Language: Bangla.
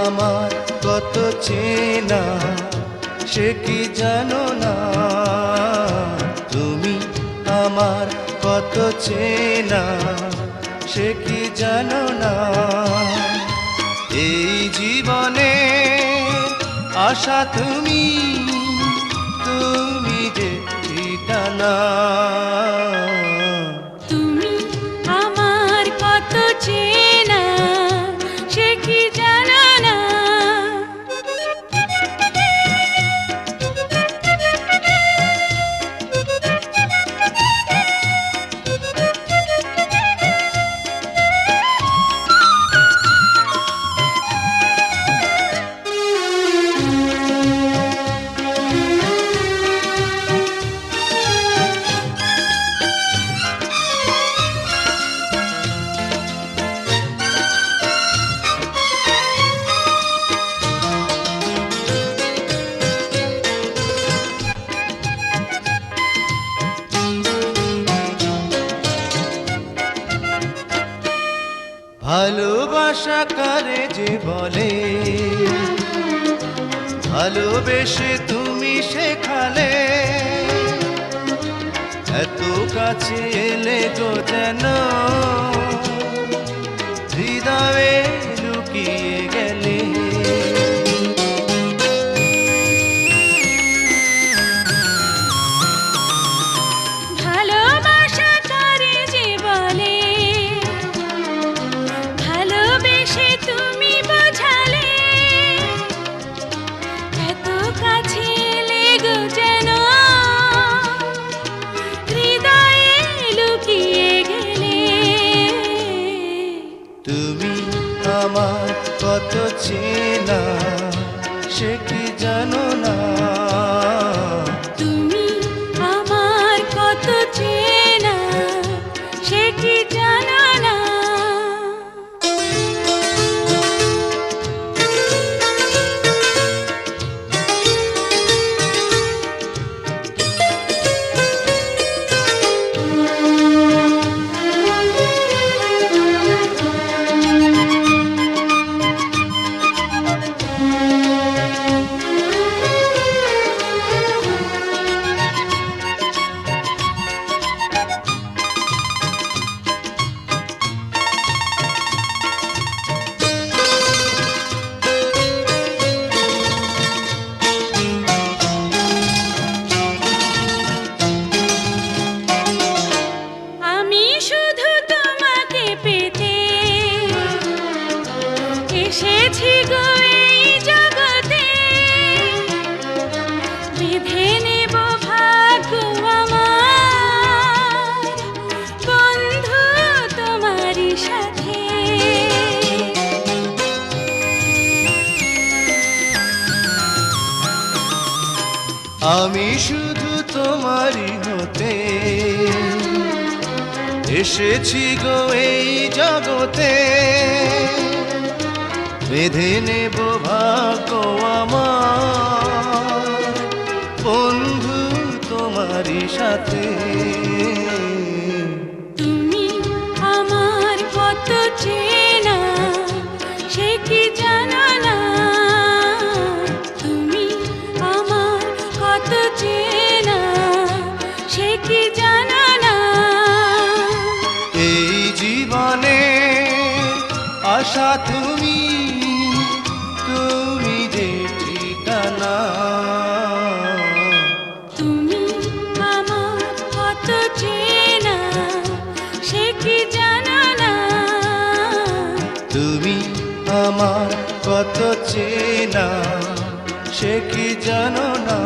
আমার কত চেনা সে কি জানো না, তুমি আমার কত চেনা সে কি জানো না। এই জীবনে আশা তুমি, তুমি যে ঠিকানা। তুমি আমার কত চেনা সে কি জানো না। ভালোবাসা কারে যে বলে, ভালোবেসে তুমি শেখালে, এত কাছে এলে গো যেন হৃদয়ে লুকিয়ে গেলে। ভালোবাসা কারে যে বলে, ভালোবেসে তুমি বোঝালে, এত কাছে এলে গো যেন হৃদয়ে লুকিয়ে গেলে। তুমি আমার কত চেনা সে কি জানো না, তুমি আমার কত চেনা সে কি জানো না। আমি শুধু তোমাকে পেতে এসেছি গো এই জগতে, বেঁধে নেব ভাগ্য আমার বন্ধু তোমারই সাথে। আমি শুধু তোমারই হতে এসেছি গো এই জগতে, বেঁধে নেব ভাগ্য আমার বন্ধু তোমারই সাথে। তুমি আমার কত চেনা সে কি জানো না, তুমি আমার কত চেনা সে কি জানো না। এই জীবনে আশা তুমি, তুমি যে ঠিকানা। তুমি আমার কত চেনা সে কি জানো না, তুমি আমার কত চেনা সে কি জানো না।